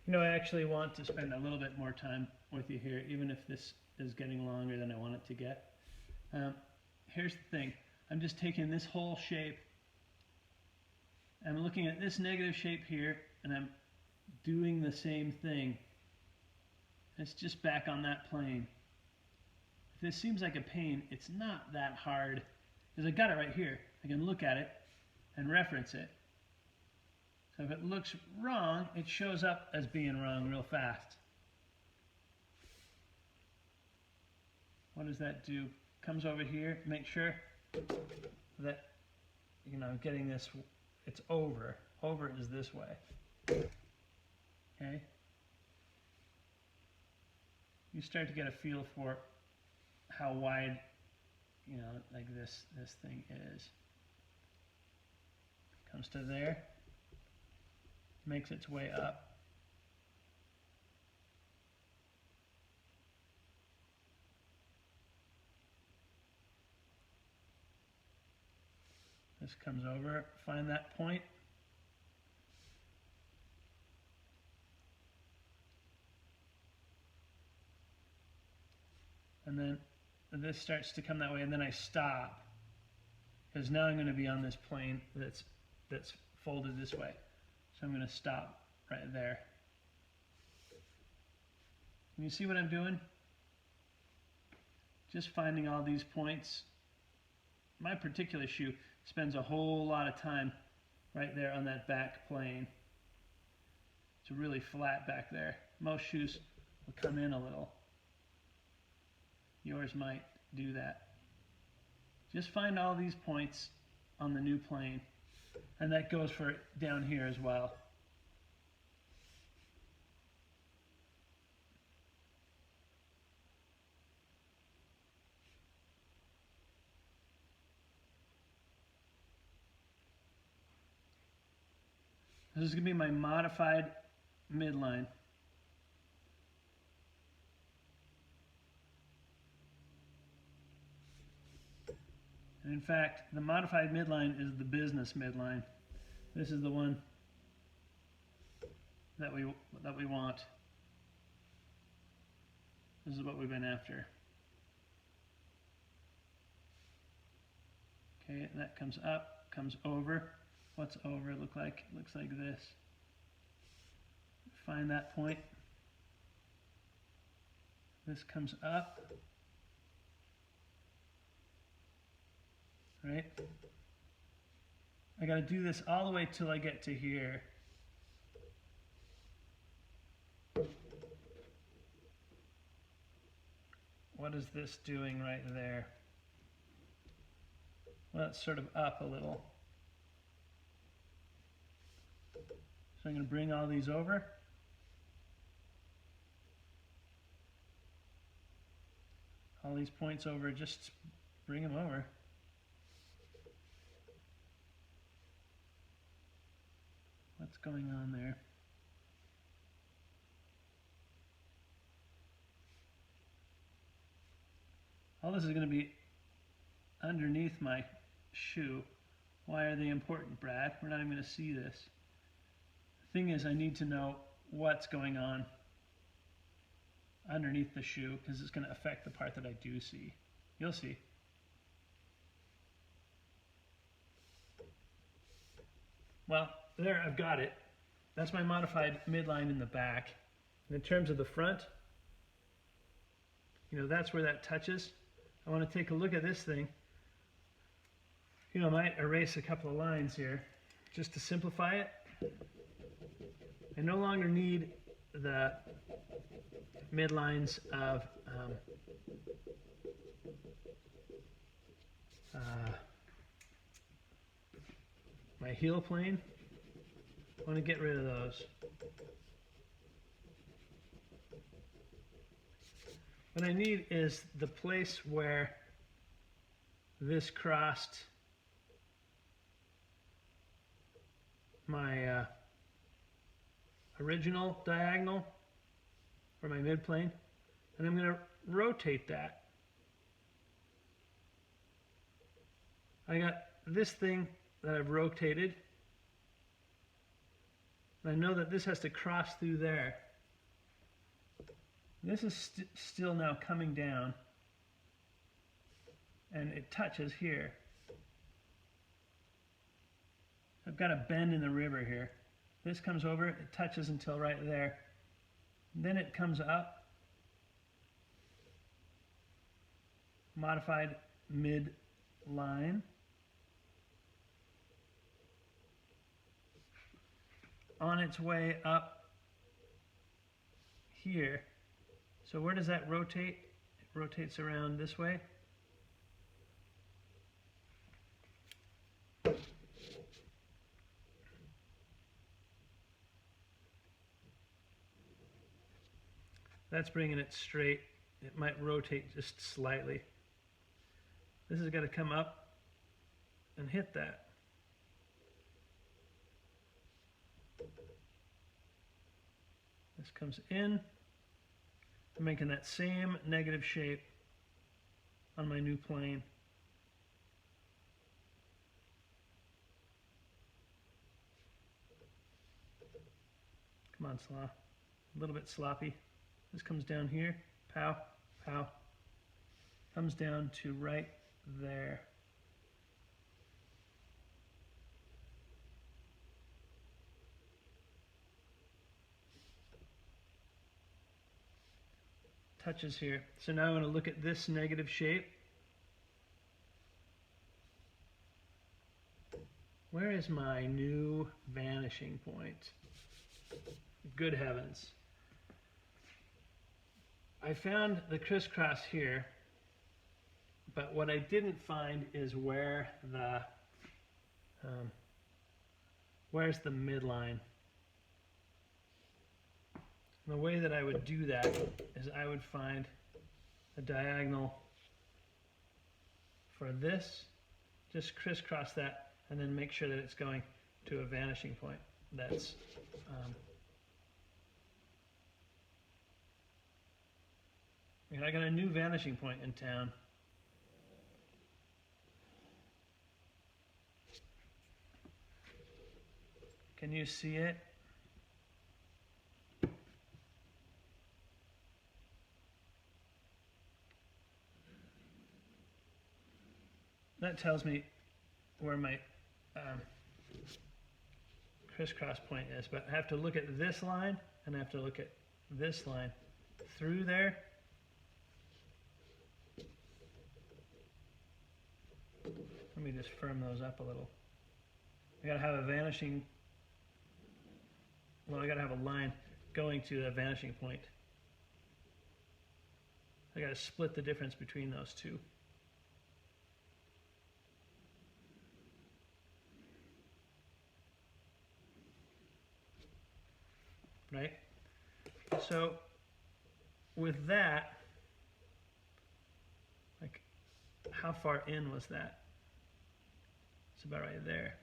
You know, I actually want to spend a little bit more time with you here, even if this is getting longer than I want it to get. Here's the thing. I'm just taking this whole shape. I'm looking at this negative shape here, and I'm doing the same thing. It's just back on that plane. If this seems like a pain, it's not that hard, because I got it right here. I can look at it and reference it. So if it looks wrong, it shows up as being wrong real fast. What does that do? Comes over here, make sure that, you know, getting this, it's over. Over is this way. Okay? You start to get a feel for how wide, you know, like this thing is. Comes to there. Makes its way up. This comes over, find that point. And then this starts to come that way, and then I stop. Because now I'm going to be on this plane that's folded this way. So I'm going to stop right there. Can you see what I'm doing? Just finding all these points. My particular shoe spends a whole lot of time right there on that back plane. It's really flat back there. Most shoes will come in a little. Yours might do that. Just find all these points on the new plane. And that goes for down here as well. This is going to be my modified midline. And in fact, the modified midline is the business midline. This is the one that we want. This is what we've been after. Okay, that comes up, comes over. What's over look like? It looks like this. Find that point. This comes up. Right? I got to do this all the way till I get to here. What is this doing right there? Well, it's sort of up a little. So I'm going to bring all these over. All these points over, just bring them over. What's going on there? All this is going to be underneath my shoe. Why are they important, Brad? We're not even going to see this. The thing is, I need to know what's going on underneath the shoe, because it's going to affect the part that I do see. You'll see. Well, there, I've got it. That's my modified midline in the back. And in terms of the front, you know, that's where that touches. I want to take a look at this thing. You know, I might erase a couple of lines here just to simplify it. I no longer need the midlines of my heel plane. I want to get rid of those. What I need is the place where this crossed my original diagonal for my midplane, and I'm going to rotate that. I got this thing that I've rotated. And I know that this has to cross through there. This is still now coming down, and it touches here. I've got a bend in the river here. This comes over, it touches until right there. Then it comes up, modified mid-line. On its way up here. So where does that rotate? It rotates around this way. That's bringing it straight. It might rotate just slightly. This has got to come up and hit that. This comes in. I'm making that same negative shape on my new plane. Come on, Slaw. A little bit sloppy. This comes down here. Pow, pow. Comes down to right there. Touches here. So now I want to look at this negative shape. Where is my new vanishing point? Good heavens. I found the crisscross here, but what I didn't find is where the where's the midline. The way that I would do that is I would find a diagonal for this, just crisscross that, and then make sure that it's going to a vanishing point. That's and I got a new vanishing point in town. Can you see it? That tells me where my crisscross point is, but I have to look at this line and I have to look at this line through there. Let me just firm those up a little. I gotta have a vanishing, well, I gotta have a line going to the vanishing point. I gotta split the difference between those two. Right? So with that, like, how far in was that? It's about right there.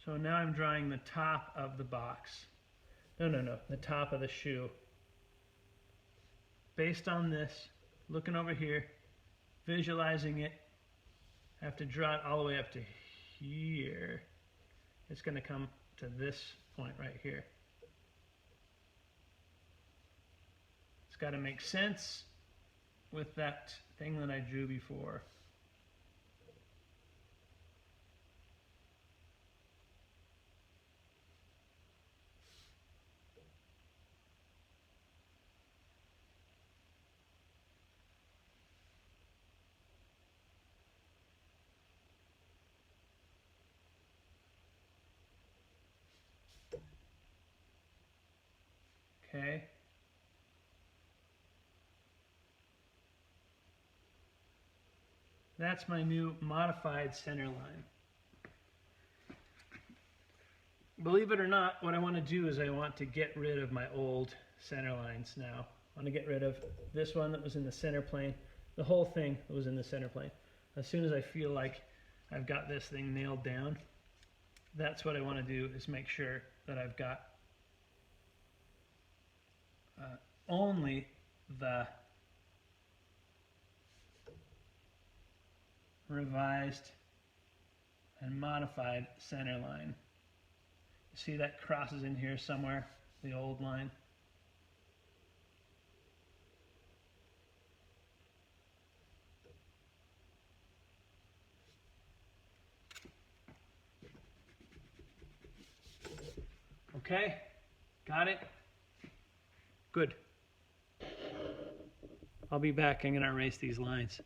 So now I'm drawing the top of the box. No, the top of the shoe. Based on this, looking over here, visualizing it, I have to draw it all the way up to here. It's going to come to this point right here. It's got to make sense with that thing that I drew before. Okay. That's my new modified center line. Believe it or not, what I want to do is I want to get rid of my old center lines now. I want to get rid of this one that was in the center plane, the whole thing that was in the center plane. As soon as I feel like I've got this thing nailed down, that's what I want to do, is make sure that I've got only the revised and modified center line. See that crosses in here somewhere, the old line? Okay, got it? Good. I'll be back. I'm going to erase these lines.